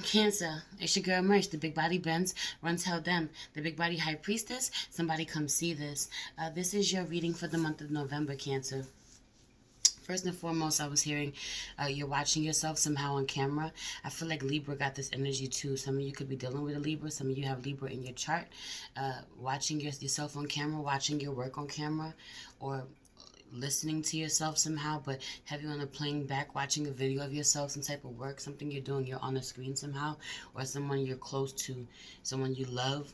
Cancer, it's your girl Merch, the big body bends, run tell them, the big body high priestess, somebody come see this. This is your reading for the month of November, Cancer. First and foremost, I was hearing you're watching yourself somehow on camera. I feel like Libra got this energy too. Some of you could be dealing with a Libra. Some of you have Libra in your chart. Watching yourself on camera, watching your work on camera, or listening to yourself somehow, but have you on a playing back, watching a video of yourself, some type of work, something you're doing, you're on the screen somehow, or someone you're close to, someone you love,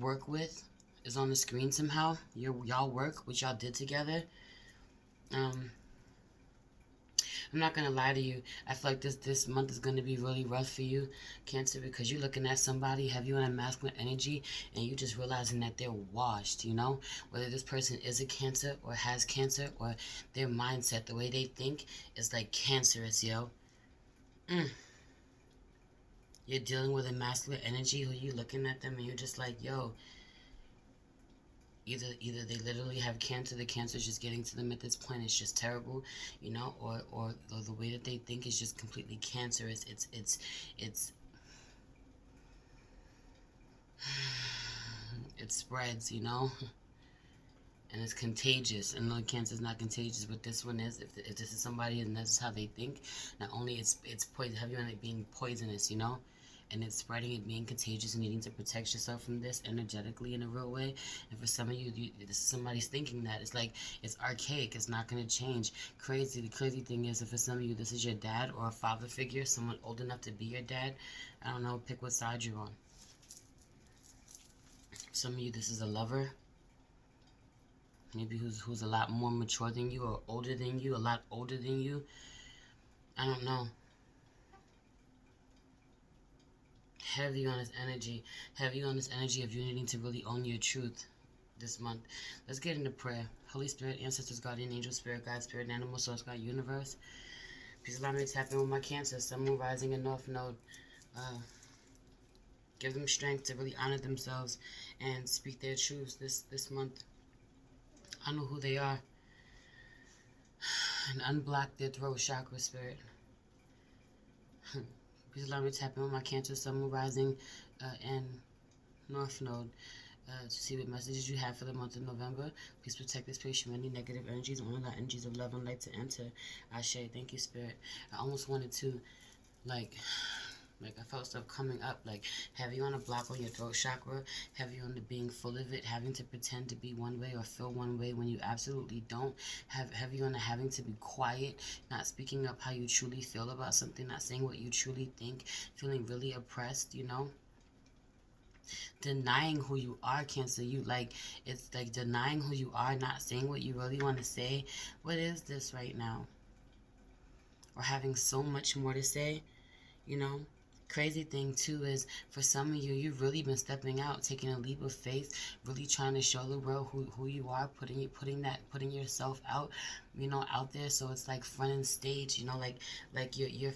work with, is on the screen somehow. Y'all work, what y'all did together. I'm not gonna lie to you. I feel like this month is gonna be really rough for you, Cancer, because you're looking at somebody, have you in a masculine energy, and you just realizing that they're washed, you know? Whether this person is a Cancer or has Cancer, or their mindset, the way they think is like cancerous, yo. You're dealing with a masculine energy who you looking at them and you're just like, yo, either they literally have cancer, the cancer is just getting to them at this point, it's just terrible, you know, or the way that they think is just completely cancerous. It spreads, you know, and it's contagious. And no, cancer is not contagious, but this one is. If this is somebody and this is how they think, not only it's poison, have you on it being poisonous, you know, and it's spreading, it being contagious, and needing to protect yourself from this energetically in a real way. And for some of you, this is somebody's thinking that it's like it's archaic, it's not going to change. Crazy. The crazy thing is, if for some of you this is your dad or a father figure, someone old enough to be your dad, I don't know, pick what side you're on. Some of you, this is a lover, maybe who's a lot more mature than you, or older than you, a lot older than you. I don't know. Heavy on this energy. Heavy on this energy of you needing to really own your truth this month. Let's get into prayer. Holy Spirit, ancestors, guardian angel, spirit, God, spirit, animal, source, God, universe. Please allow me to tap in with my Cancer, Sun, Moon, Rising, and North Node. Give them strength to really honor themselves and speak their truths this month. Honor who they are and unblock their throat chakra, spirit. Please allow me to tap in with my Cancer, Sun, Moon, Rising, and North Node to see what messages you have for the month of November. Please protect this place from any negative energies, only allow energies of love and light to enter. Ashe, thank you, spirit. I almost wanted to, like I felt stuff coming up, like have you on a block on your throat chakra, have you on the being full of it, having to pretend to be one way or feel one way when you absolutely don't, have you on the having to be quiet, not speaking up how you truly feel about something, not saying what you truly think, feeling really oppressed, you know, denying who you are, Cancer. You like, it's like denying who you are, not saying what you really want to say. What is this right now? Or having so much more to say, you know. Crazy thing too is, for some of you, you've really been stepping out, taking a leap of faith, really trying to show the world who you are, putting yourself out, you know, out there. So it's like front and stage, you know, like you're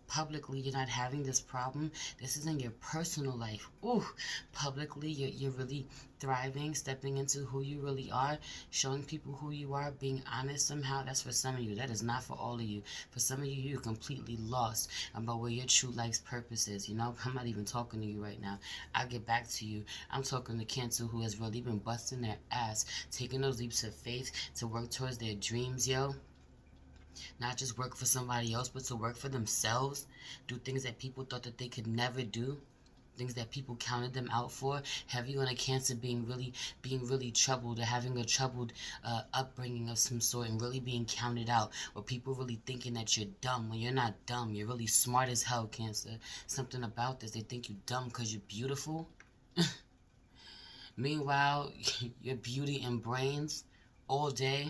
publicly, you're not having this problem. This is in your personal life. Ooh, publicly, you're really thriving, stepping into who you really are, showing people who you are, being honest somehow. That's for some of you. That is not for all of you. For some of you, you're completely lost about where your true life's purpose is. You know, I'm not even talking to you right now. I'll get back to you. I'm talking to Cancer, who has really been busting their ass, taking those leaps of faith to work towards their dreams, yo. Not just work for somebody else, but to work for themselves. Do things that people thought that they could never do. Things that people counted them out for. Have you on a Cancer being really troubled, or having a troubled upbringing of some sort, and really being counted out, or people really thinking that you're dumb when you're not dumb. You're really smart as hell, Cancer. Something about this, they think you're dumb because you're beautiful. Meanwhile, your beauty and brains all day.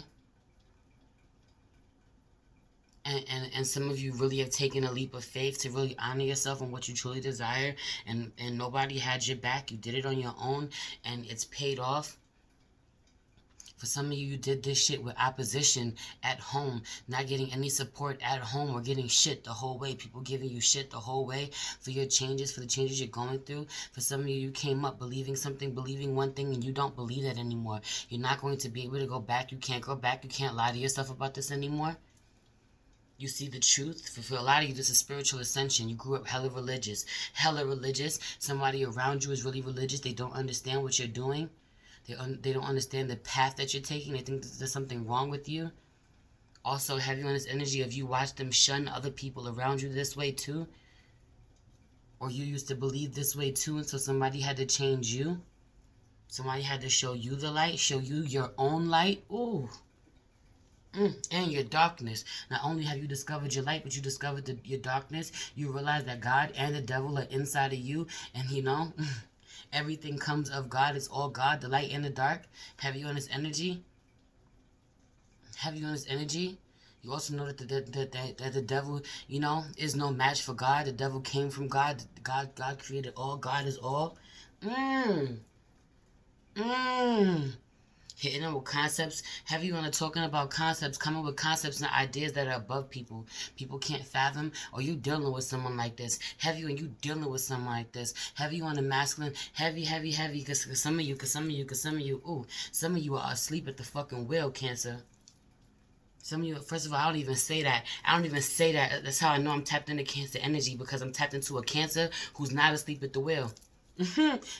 And some of you really have taken a leap of faith to really honor yourself and what you truly desire, and nobody had your back. You did it on your own, and it's paid off. For some of you, you did this shit with opposition at home, not getting any support at home, or getting shit the whole way. People giving you shit the whole way for your changes, for the changes you're going through. For some of you, you came up believing something, believing one thing, and you don't believe that anymore. You're not going to be able to go back. You can't go back. You can't lie to yourself about this anymore. You see the truth. For a lot of you, this is spiritual ascension. You grew up hella religious. Hella religious. Somebody around you is really religious. They don't understand what you're doing. They don't understand the path that you're taking. They think there's something wrong with you. Also, have you on this energy of you watch them shun other people around you this way too? Or you used to believe this way too, and so somebody had to change you? Somebody had to show you the light, show you your own light? Ooh. And your darkness. Not only have you discovered your light, but you discovered your darkness. You realize that God and the devil are inside of you. And you know, everything comes of God. It's all God, the light and the dark. Have you on this energy? Have you on this energy? You also know that the devil, you know, is no match for God. The devil came from God. God created all. God is all. Mmm. Mmm. Hitting them with concepts. Have you on talking about concepts, coming with concepts and ideas that are above people. People can't fathom. Or you dealing with someone like this. Have you and you dealing with someone like this. Have you on the masculine. Heavy. Because some of you, ooh, some of you are asleep at the fucking wheel, Cancer. Some of you, first of all, I don't even say that. That's how I know I'm tapped into Cancer energy, because I'm tapped into a Cancer who's not asleep at the wheel.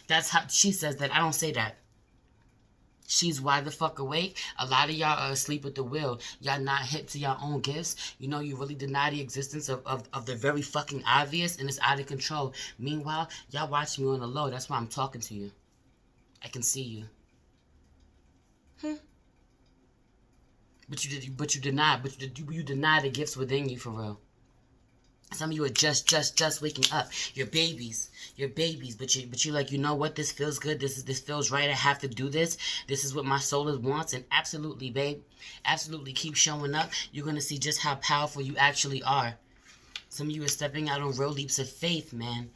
That's how she says that. I don't say that. She's wide the fuck awake. A lot of y'all are asleep at the wheel. Y'all not hip to your own gifts. You know, you really deny the existence of the very fucking obvious, and it's out of control. Meanwhile, y'all watch me on the low. That's why I'm talking to you. I can see you. But you deny the gifts within you, for real. Some of you are just waking up. You're babies, but you're like, you know what? This feels good. This feels right. I have to do this. This is what my soul wants. And absolutely, babe, absolutely, keep showing up. You're gonna see just how powerful you actually are. Some of you are stepping out on real leaps of faith, man.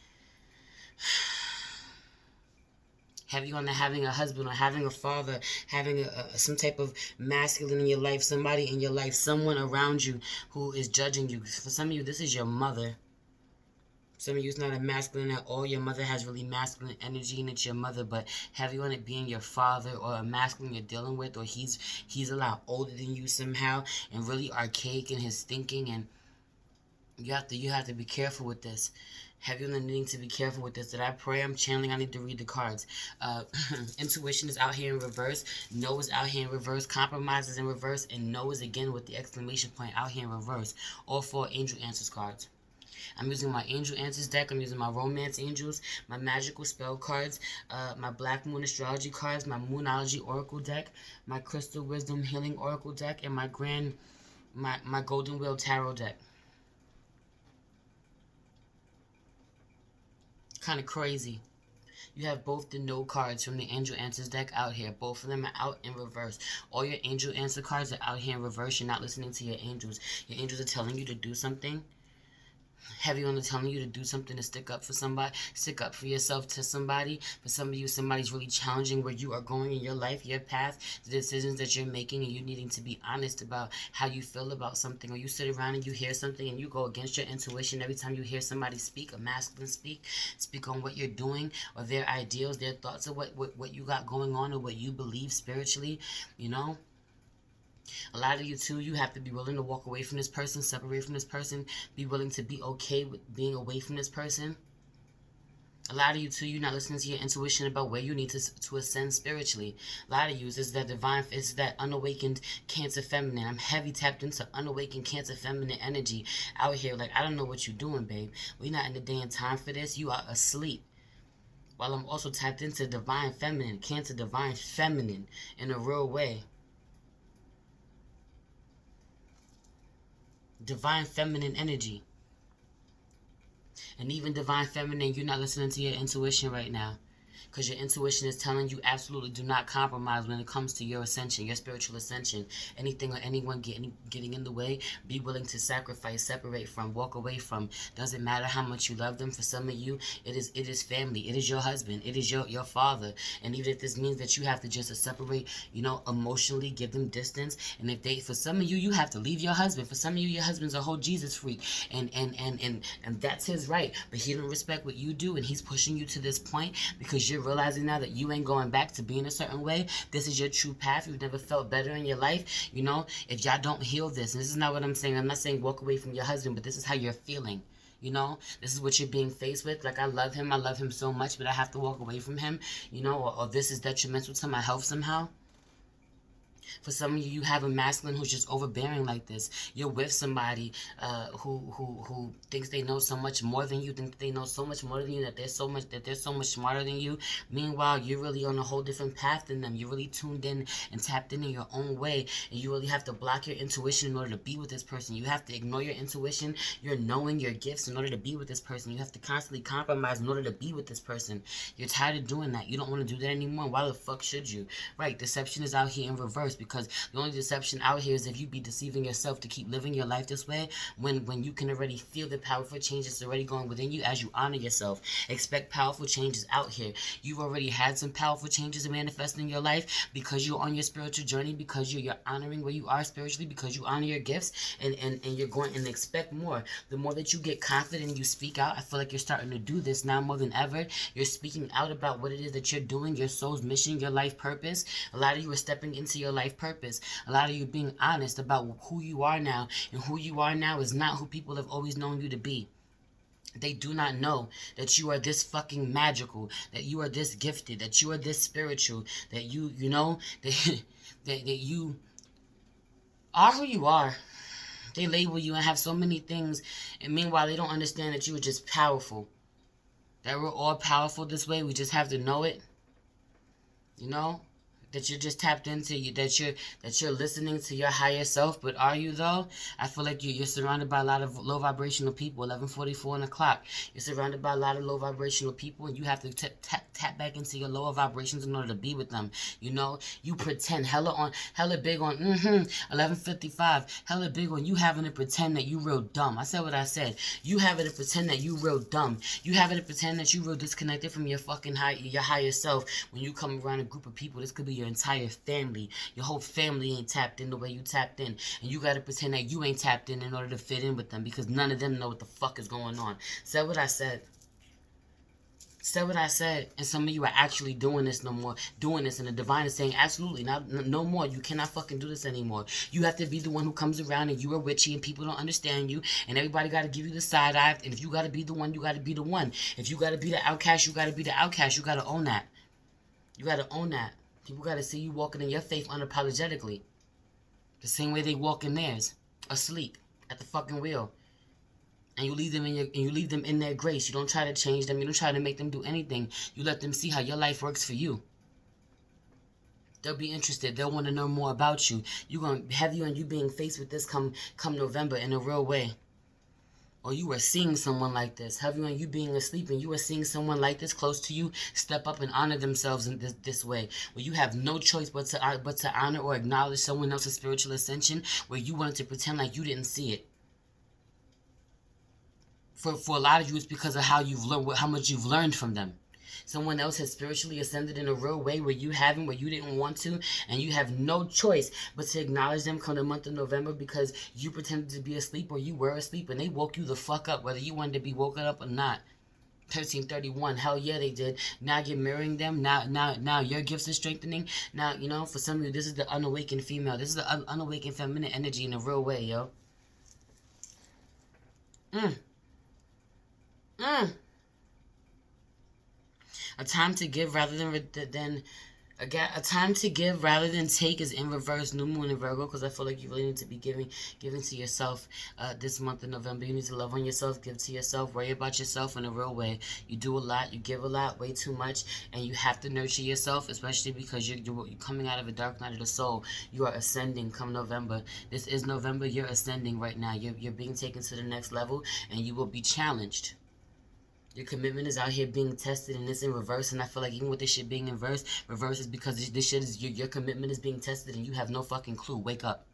Have you on having a husband or having a father, having some type of masculine in your life, somebody in your life, someone around you who is judging you. For some of you, this is your mother. Some of you, it's not a masculine at all. Your mother has really masculine energy, and it's your mother. But have you on it being your father or a masculine you're dealing with, or he's a lot older than you somehow and really archaic in his thinking, and you have to be careful with this. Have you on the needing to be careful with this? Did I pray? I'm channeling. I need to read the cards. Intuition is out here in reverse. No is out here in reverse. Compromise is in reverse. And no is again with the exclamation point out here in reverse. All 4 angel answers cards. I'm using my angel answers deck. I'm using my romance angels, my magical spell cards, my black moon astrology cards, my moonology oracle deck, my crystal wisdom healing oracle deck, and my golden wheel tarot deck. Kind of crazy. You have both the no cards from the angel answers deck out here. Both of them are out in reverse. All your angel answer cards are out here in reverse. You're not listening to your angels. Your angels are telling you to do something. Have you on telling you to do something, to stick up for somebody, stick up for yourself to somebody. For some of you, somebody's really challenging where you are going in your life, your path, the decisions that you're making, and you needing to be honest about how you feel about something. Or you sit around and you hear something and you go against your intuition every time you hear somebody speak, a masculine speak on what you're doing, or their ideals, their thoughts of what you got going on, or what you believe spiritually, you know. A lot of you too, you have to be willing to walk away from this person, separate from this person, be willing to be okay with being away from this person. A lot of you too, you're not listening to your intuition about where you need to ascend spiritually. A lot of you is that unawakened Cancer feminine. I'm heavy tapped into unawakened Cancer feminine energy out here. Like, I don't know what you're doing, babe. We're not in the day and time for this. You are asleep. While I'm also tapped into divine feminine, Cancer divine feminine in a real way. Divine feminine energy. And even divine feminine, you're not listening to your intuition right now. Because your intuition is telling you absolutely do not compromise when it comes to your ascension, your spiritual ascension. Anything or anyone getting in the way, be willing to sacrifice, separate from, walk away from. Doesn't matter how much you love them. For some of you, it is family. It is your husband. It is your father. And even if this means that you have to just separate, you know, emotionally, give them distance. And for some of you, you have to leave your husband. For some of you, your husband's a whole Jesus freak. And that's his right. But he don't respect what you do, and he's pushing you to this point because because you're realizing now that you ain't going back to being a certain way. This is your true path. You've never felt better in your life. You know, if y'all don't heal this, and this is not what I'm saying. I'm not saying walk away from your husband, but this is how you're feeling. You know, this is what you're being faced with. Like, I love him so much, but I have to walk away from him, you know, or this is detrimental to my health somehow. For some of you, you have a masculine who's just overbearing like this. You're with somebody who thinks they know so much more than you, think they know so much more than you, that they're so much smarter than you. Meanwhile, you're really on a whole different path than them. You're really tuned in and tapped in your own way, and you really have to block your intuition in order to be with this person. You have to ignore your intuition, your knowing, your gifts in order to be with this person. You have to constantly compromise in order to be with this person. You're tired of doing that. You don't want to do that anymore. Why the fuck should you? Right, deception is out here in reverse, because the only deception out here is if you be deceiving yourself to keep living your life this way, when you can already feel the powerful change that's already going within you as you honor yourself. Expect powerful changes out here. You've already had some powerful changes manifest in your life because you're on your spiritual journey, because you're honoring where you are spiritually, because you honor your gifts, and you're going and expect more. The more that you get confident and you speak out, I feel like you're starting to do this now more than ever. You're speaking out about what it is that you're doing, your soul's mission, your life purpose. A lot of you are stepping into your life purpose. A lot of you being honest about who you are now, and who you are now is not who people have always known you to be. They do not know that you are this fucking magical, that you are this gifted, that you are this spiritual, that you know, that you are who you are. They label you and have so many things, and meanwhile they don't understand that you are just powerful. That we're all powerful this way, we just have to know it. You know? That you're just tapped into, you that you're listening to your higher self. But are you though? I feel like you're surrounded by a lot of low vibrational people. 11:44 on the clock. You're surrounded by a lot of low vibrational people, and you have to tap back into your lower vibrations in order to be with them. You know, you pretend hella big on 11:55, hella big on you having to pretend that you real dumb. I said what I said. You having to pretend that you real dumb. You having to pretend that you real disconnected from your fucking your higher self. When you come around a group of people, this could be your entire family. Your whole family ain't tapped in the way you tapped in, and you gotta pretend that you ain't tapped in order to fit in with them, because none of them know what the fuck is going on. Said what I said. Said what I said. And some of you are actually doing this no more. Doing this, and the divine is saying absolutely not, no more. You cannot fucking do this anymore. You have to be the one who comes around and you are witchy and people don't understand you, and everybody got to give you the side eye. And if you got to be the one, you got to be the one. If you got to be the outcast, you got to be the outcast. You got to own that. You got to own that. People got to see you walking in your faith unapologetically. The same way they walk in theirs. Asleep. At the fucking wheel. And you leave them in their grace. You don't try to change them. You don't try to make them do anything. You let them see how your life works for you. They'll be interested. They'll want to know more about you. You're going to have you and you being faced with this come November in a real way. Or you are seeing someone like this. Have you and you being asleep and you are seeing someone like this close to you step up and honor themselves in this way, where you have no choice but to honor or acknowledge someone else's spiritual ascension, where you wanted to pretend like you didn't see it. For a lot of you, it's because of how much you've learned from them. Someone else has spiritually ascended in a real way where you haven't, where you didn't want to, and you have no choice but to acknowledge them come the month of November, because you pretended to be asleep or you were asleep and they woke you the fuck up, whether you wanted to be woken up or not. 1331, hell yeah, they did. Now you're mirroring them. Now your gifts are strengthening. Now, you know, for some of you, this is the unawakened female. This is the unawakened feminine energy in a real way, yo. A time to give rather than a time to give rather than take is in reverse. New moon in Virgo, because I feel like you really need to be giving to yourself this month of November. You need to love on yourself, give to yourself, worry about yourself in a real way. You do a lot, you give a lot, way too much, and you have to nurture yourself, especially because you're coming out of a dark night of the soul. You are ascending come November. This is November. You're ascending right now. You're being taken to the next level, and you will be challenged. Your commitment is out here being tested, and it's in reverse. And I feel like even with this shit being in reverse is because this shit is your commitment is being tested, and you have no fucking clue. Wake up.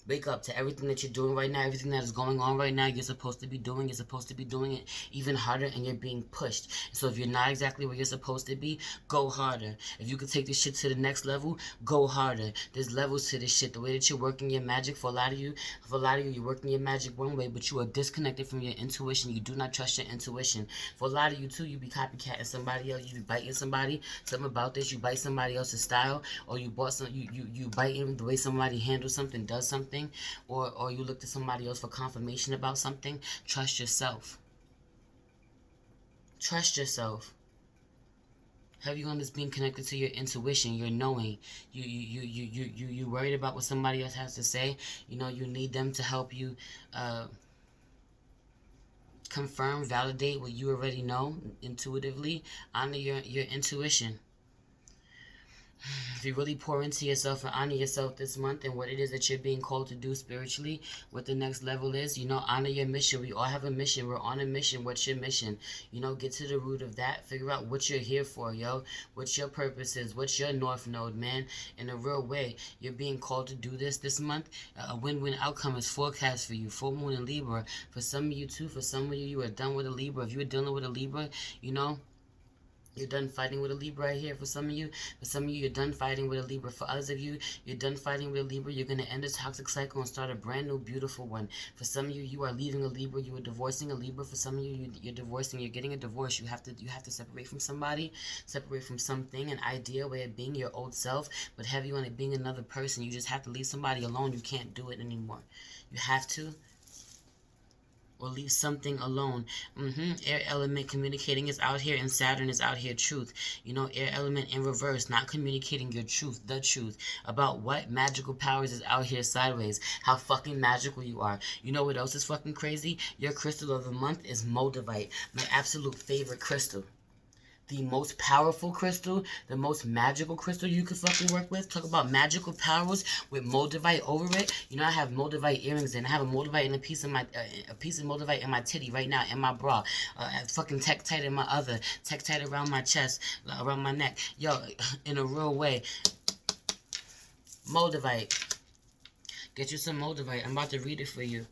Wake up to everything that you're doing right now, everything that is going on right now. You're supposed to be doing. You're supposed to be doing it even harder, and you're being pushed. So if you're not exactly where you're supposed to be, go harder. If you could take this shit to the next level, go harder. There's levels to this shit. The way that you're working your magic, for a lot of you, you're working your magic one way, but you are disconnected from your intuition. You do not trust your intuition. For a lot of you too, you be copycatting somebody else. You be biting somebody. Something about this, you bite somebody else's style, or you bought some. You bite in the way somebody handles something, does something, or you look to somebody else for confirmation about something. Trust yourself. Trust yourself. Have you on this being connected to your intuition, your knowing? You worried about what somebody else has to say. You know, you need them to help you confirm, validate what you already know intuitively. Honor your intuition. If you really pour into yourself and honor yourself this month and what it is that you're being called to do spiritually, what the next level is, you know, honor your mission. We all have a mission. We're on a mission. What's your mission? You know, get to the root of that. Figure out what you're here for, yo. What your purpose is. What's your north node, man? In a real way, you're being called to do this month. A win-win outcome is forecast for you. Full moon in Libra. For some of you, too. For some of you, you are done with a Libra. If you are dealing with a Libra, you know, you're done fighting with a Libra right here. For some of you, you're done fighting with a Libra. For others of you, you're done fighting with a Libra. You're going to end a toxic cycle and start a brand new, beautiful one. For some of you, you are leaving a Libra. You are divorcing a Libra. For some of you, you're divorcing. You're getting a divorce. You have to separate from somebody, separate from something, an idea, way of being, your old self. But have you on it being another person? You just have to leave somebody alone. You can't do it anymore. You have to. Or leave something alone. Air element communicating is out here, and Saturn is out here. Truth. You know, air element in reverse, not communicating your truth, the truth about what magical powers is out here sideways. How fucking magical you are. You know what else is fucking crazy? Your crystal of the month is Moldavite, my absolute favorite crystal. The most powerful crystal, the most magical crystal you could fucking work with. Talk about magical powers with Moldavite over it. You know, I have Moldavite earrings in. I have a Moldavite in a piece of Moldavite in my titty right now, in my bra. Fucking Tektite in my other. Tektite around my chest, around my neck. Yo, in a real way. Moldavite. Get you some Moldavite. I'm about to read it for you.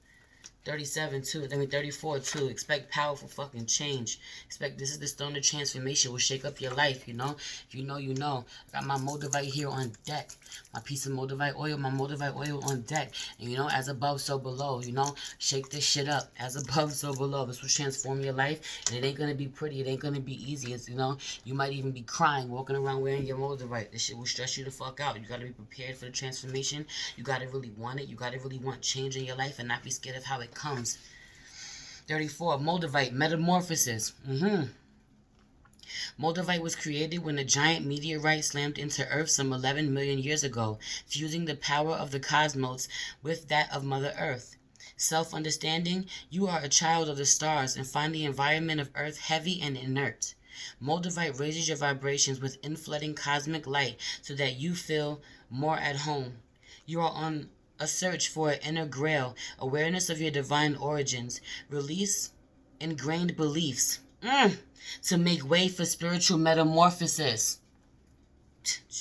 34 too. Expect powerful fucking change. Expect this is the stone of transformation. Will shake up your life, you know. If you know, you know. I got my Moldavite here on deck. My piece of Moldavite oil, on deck. And you know, as above, so below, you know. Shake this shit up. As above, so below. This will transform your life. And it ain't gonna be pretty. It ain't gonna be easy. It's, you know, you might even be crying, walking around wearing your Moldavite. This shit will stress you the fuck out. You gotta be prepared for the transformation. You gotta really want it. You gotta really want change in your life and not be scared of how it comes. 34. Moldavite metamorphosis. Moldavite was created when a giant meteorite slammed into Earth some 11 million years ago, fusing the power of the cosmos with that of Mother Earth. Self-understanding, you are a child of the stars and find the environment of Earth heavy and inert. Moldavite raises your vibrations with inflooding cosmic light so that you feel more at home. You are on a search for an inner grail, awareness of your divine origins, release ingrained beliefs to make way for spiritual metamorphosis.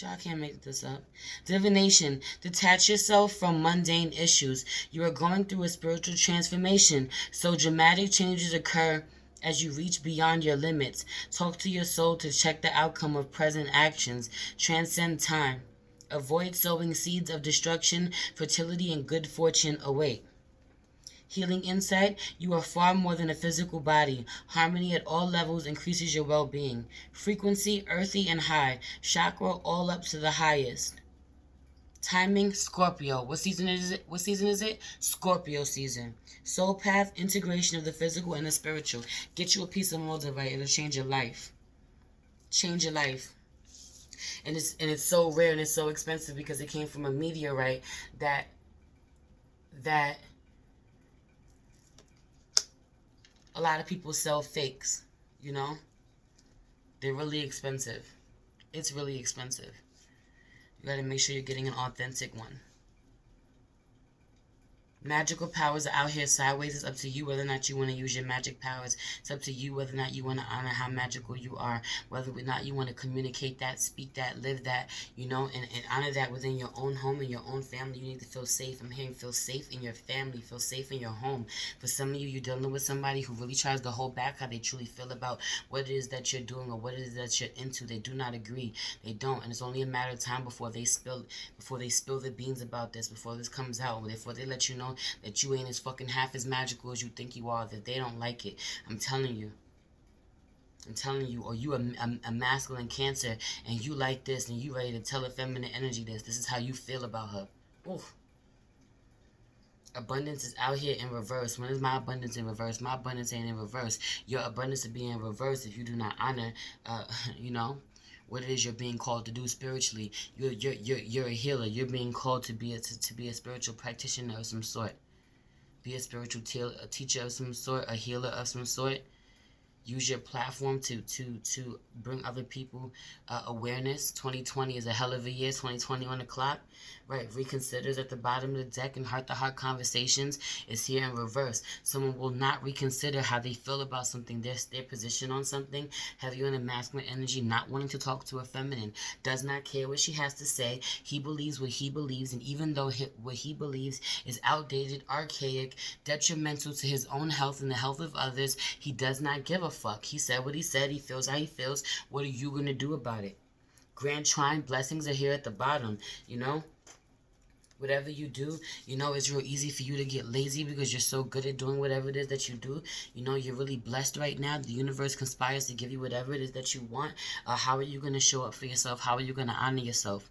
I can't make this up. Divination. Detach yourself from mundane issues. You are going through a spiritual transformation, so dramatic changes occur as you reach beyond your limits. Talk to your soul to check the outcome of present actions. Transcend time. Avoid sowing seeds of destruction. Fertility and good fortune await. Healing insight, you are far more than a physical body. Harmony at all levels increases your well-being. Frequency, earthy and high. Chakra, all up to the highest. Timing, Scorpio. What season is it? Scorpio season. Soul path, integration of the physical and the spiritual. Get you a piece of Moldavite. It'll change your life. Change your life. And it's so rare and it's so expensive because it came from a meteorite that a lot of people sell fakes, you know? They're really expensive. It's really expensive. You gotta make sure you're getting an authentic one. Magical powers are out here sideways. It's up to you whether or not you want to use your magic powers. It's up to you whether or not you want to honor how magical you are, whether or not you want to communicate that, speak that, live that, and honor that within your own home and your own family. You need to feel safe. I'm hearing feel safe in your family, feel safe in your home. For some of you, you're dealing with somebody who really tries to hold back how they truly feel about what it is that you're doing or what it is that you're into. They do not agree. They don't, and it's only a matter of time before they spill the beans about this, before this comes out, before they let you know that you ain't as fucking half as magical as you think you are, that they don't like it. I'm telling you. Or you a masculine Cancer, and you like this, and you ready to tell a feminine energy this. This is how you feel about her. Oof. Abundance is out here in reverse. When is my abundance in reverse? My abundance ain't in reverse. Your abundance will be in reverse if you do not honor, uh, you know, what it is you're being called to do spiritually. You're a healer. You're being called to be a spiritual practitioner of some sort. Be a spiritual teacher of some sort, a healer of some sort. Use your platform to bring other people awareness. 2020 is a hell of a year. 2020 on the clock. Right, reconsiders at the bottom of the deck, and heart-to-heart conversations is here in reverse. Someone will not reconsider how they feel about something, their position on something. Have you in a masculine energy, not wanting to talk to a feminine, does not care what she has to say. He believes what he believes, and even though what he believes is outdated, archaic, detrimental to his own health and the health of others, he does not give a fuck. He said what he said. He feels how he feels. What are you going to do about it? Grand Trine blessings are here at the bottom, Whatever you do, it's real easy for you to get lazy because you're so good at doing whatever it is that you do. You're really blessed right now. The universe conspires to give you whatever it is that you want. How are you going to show up for yourself? How are you going to honor yourself?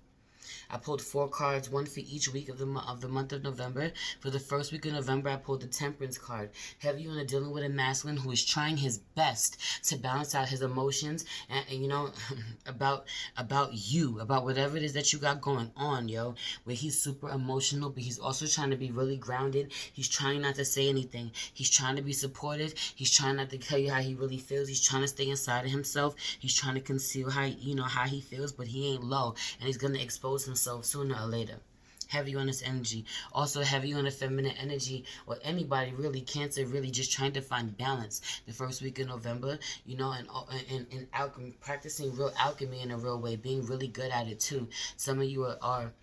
I pulled 4 cards, one for each week of the month of November. For the first week of November, I pulled the Temperance card. Heavy on dealing with a masculine who is trying his best to balance out his emotions and about you, about whatever it is that you got going on, where he's super emotional, but he's also trying to be really grounded. He's trying not to say anything. He's trying to be supportive. He's trying not to tell you how he really feels. He's trying to stay inside of himself. He's trying to conceal how he feels, but he ain't low, and he's gonna expose himself sooner or later. Heavy on this energy. Also heavy on the feminine energy, or anybody really, Cancer, really just trying to find balance. The first week of November, and alchemy, practicing real alchemy in a real way, being really good at it too. Some of you are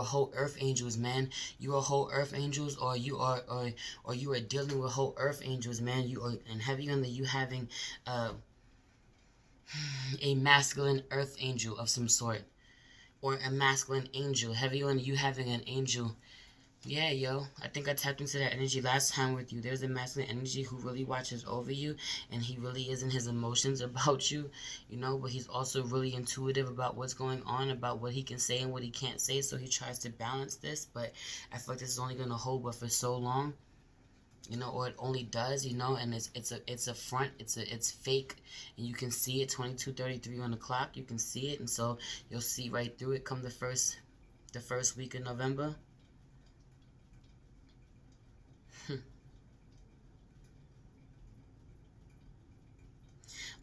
whole earth angels, man. You are whole earth angels, or you are dealing with whole earth angels, man. You are, and heavy on you having a masculine earth angel of some sort, or a masculine angel. Heavy on you having an angel. Yeah, yo. I think I tapped into that energy last time with you. There's a masculine energy who really watches over you, and he really is in his emotions about you, but he's also really intuitive about what's going on, about what he can say and what he can't say, so he tries to balance this, but I feel like this is only going to hold but for so long. Or it only does, and it's a front, it's fake, and you can see it. 22:33 on the clock, you can see it, and so you'll see right through it come the first week of November.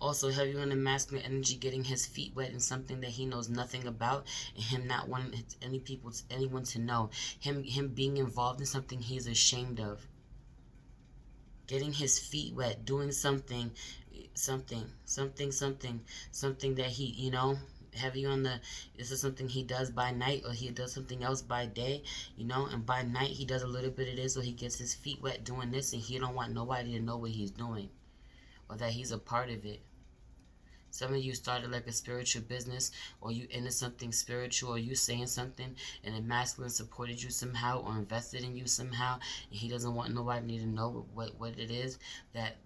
Also heavy on the masculine energy, getting his feet wet in something that he knows nothing about, and him not wanting anyone to know, him being involved in something he's ashamed of. Getting his feet wet, doing something that he, heavy on this is something he does by night, or he does something else by day, and by night he does a little bit of this, or he gets his feet wet doing this, and he don't want nobody to know what he's doing, or that he's a part of it. Some of you started like a spiritual business, or you into something spiritual, or you saying something, and a masculine supported you somehow, or invested in you somehow, and he doesn't want nobody to know what it is that,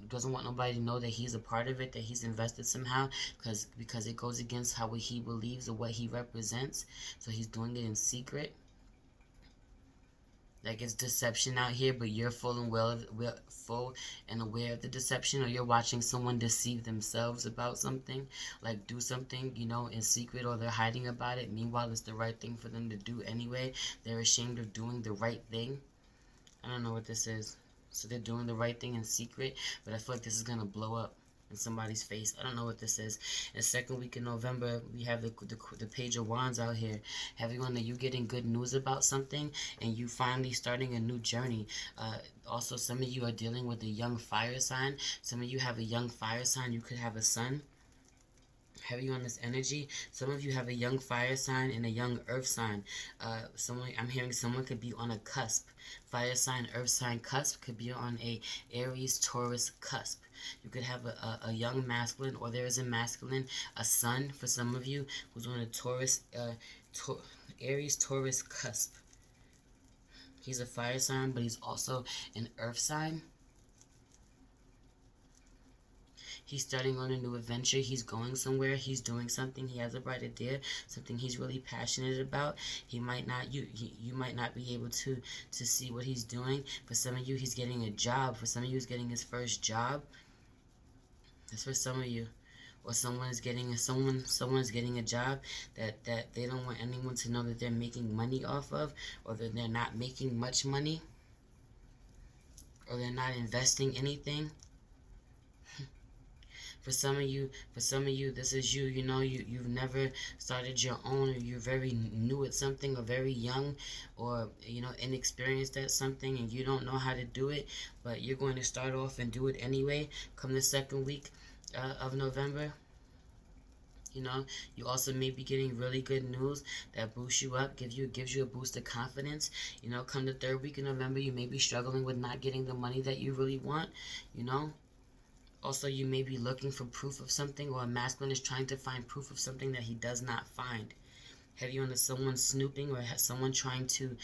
doesn't want nobody to know that he's a part of it, that he's invested somehow, because it goes against what he believes or what he represents, so he's doing it in secret. Like it's deception out here, but you're full and aware of the deception, or you're watching someone deceive themselves about something, like do something, in secret, or they're hiding about it. Meanwhile, it's the right thing for them to do anyway. They're ashamed of doing the right thing. I don't know what this is. So they're doing the right thing in secret, but I feel like this is going to blow up. in somebody's face. I don't know what this is. And second week in November, we have the Page of Wands out here. Everyone, that you getting good news about something and you finally starting a new journey. Also, some of you are dealing with a young fire sign. Some of you have a young fire sign. You could have a son. Heavy on this energy. Some of you have a young fire sign and a young earth sign. I'm hearing someone could be on a cusp. Fire sign, earth sign cusp could be on a Aries, Taurus cusp. You could have a young masculine, or there is a masculine, a son for some of you who's on a Taurus, Aries, Taurus cusp. He's a fire sign, but he's also an earth sign. He's starting on a new adventure. He's going somewhere. He's doing something. He has a bright idea, something he's really passionate about. He might not, you might not be able to see what he's doing. For some of you, he's getting a job. For some of you, he's getting his first job. That's for some of you. Or someone's getting a job that they don't want anyone to know that they're making money off of, or that they're not making much money, or they're not investing anything. For some of you, this is you. You know, you've never started your own, or you're very new at something, or very young, or inexperienced at something, and you don't know how to do it, but you're going to start off and do it anyway. Come the second week of November. You also may be getting really good news that boosts you up, gives you a boost of confidence. Come the third week in November, you may be struggling with not getting the money that you really want. Also, you may be looking for proof of something, or a masculine is trying to find proof of something that he does not find. Have you on someone snooping, or has someone trying to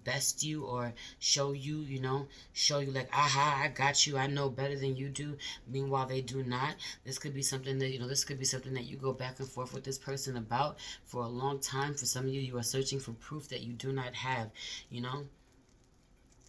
best you, or show you like, aha, I got you, I know better than you do. Meanwhile, they do not. This could be something that you go back and forth with this person about for a long time. For some of you, you are searching for proof that you do not have.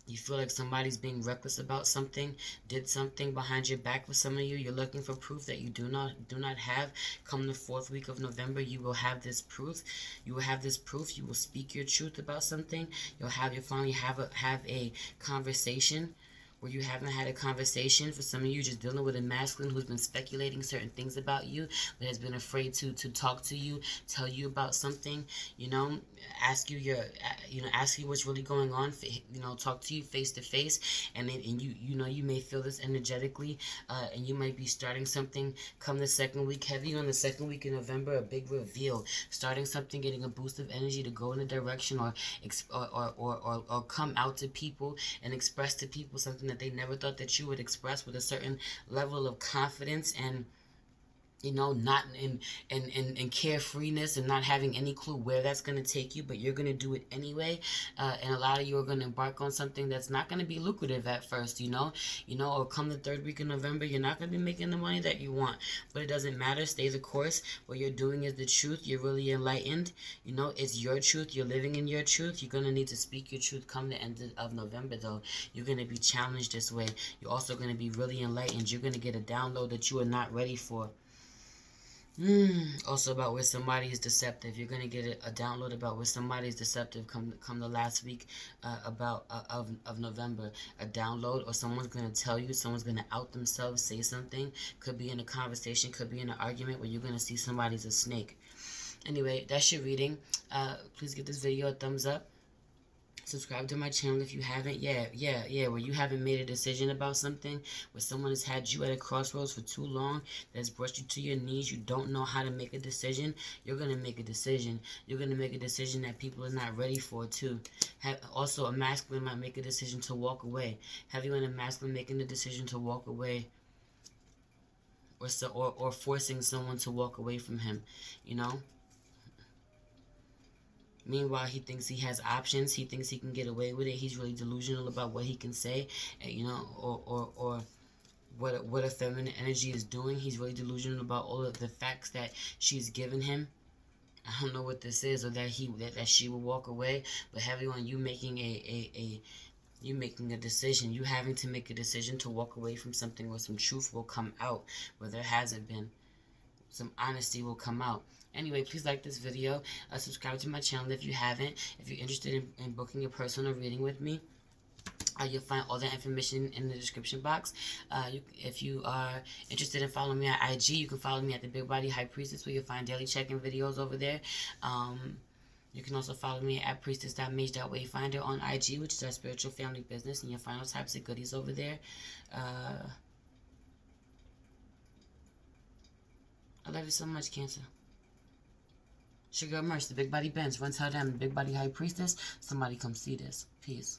You feel like somebody's being reckless about something, did something behind your back. For some of you, you're looking for proof that you do not have. Come the fourth week of November, you will have this proof. You will have this proof. You will speak your truth about something. You'll finally have a conversation where you haven't had a conversation. For some of you, just dealing with a masculine who's been speculating certain things about you, that has been afraid to talk to you, tell you about something, ask you what's really going on, talk to you face to face, and you may feel this energetically, and you might be starting something come the second week. Heavy on the second week in November, a big reveal, starting something, getting a boost of energy to go in a direction, or come out to people and express to people something that they never thought that you would express, with a certain level of confidence and not in carefreeness, and not having any clue where that's going to take you, but you're going to do it anyway. And a lot of you are going to embark on something that's not going to be lucrative at first, or come the third week in November, you're not going to be making the money that you want, but it doesn't matter. Stay the course. What you're doing is the truth. You're really enlightened. It's your truth. You're living in your truth. You're going to need to speak your truth come the end of November, though. You're going to be challenged this way. You're also going to be really enlightened. You're going to get a download that you are not ready for. Also about where somebody is deceptive. You're gonna get a download about where somebody is deceptive come the last week of November. A download, or someone's gonna tell you, someone's gonna out themselves, say something. Could be in a conversation, could be in an argument where you're gonna see somebody's a snake. Anyway, that's your reading. Please give this video a thumbs up. Subscribe to my channel if you haven't. Where you haven't made a decision about something, where someone has had you at a crossroads for too long, that's brought you to your knees, you don't know how to make a decision. You're going to make a decision. You're going to make a decision that people are not ready for, too. Also, a masculine might make a decision to walk away. Have you in a masculine making the decision to walk away, or forcing someone to walk away from him, Meanwhile, he thinks he has options. He thinks he can get away with it. He's really delusional about what he can say, and, or what a feminine energy is doing. He's really delusional about all of the facts that she's given him. I don't know what this is, or that she will walk away. But having on you making you making a decision, you having to make a decision to walk away from something, where some truth will come out where there hasn't been. Some honesty will come out. Anyway, please like this video. Subscribe to my channel if you haven't. If you're interested in booking a personal reading with me, You'll find all that information in the description box. If you are interested in following me on IG, you can follow me at the Big Body High Priestess, where you'll find daily check-in videos over there. You can also follow me at priestess.mage.wayfinder on IG, which is our spiritual family business, and you'll find all types of goodies over there. I love you so much, Cancer. Sugar Merch, the Big Body Benz. Run tell them, the Big Body High Priestess. Somebody come see this. Peace.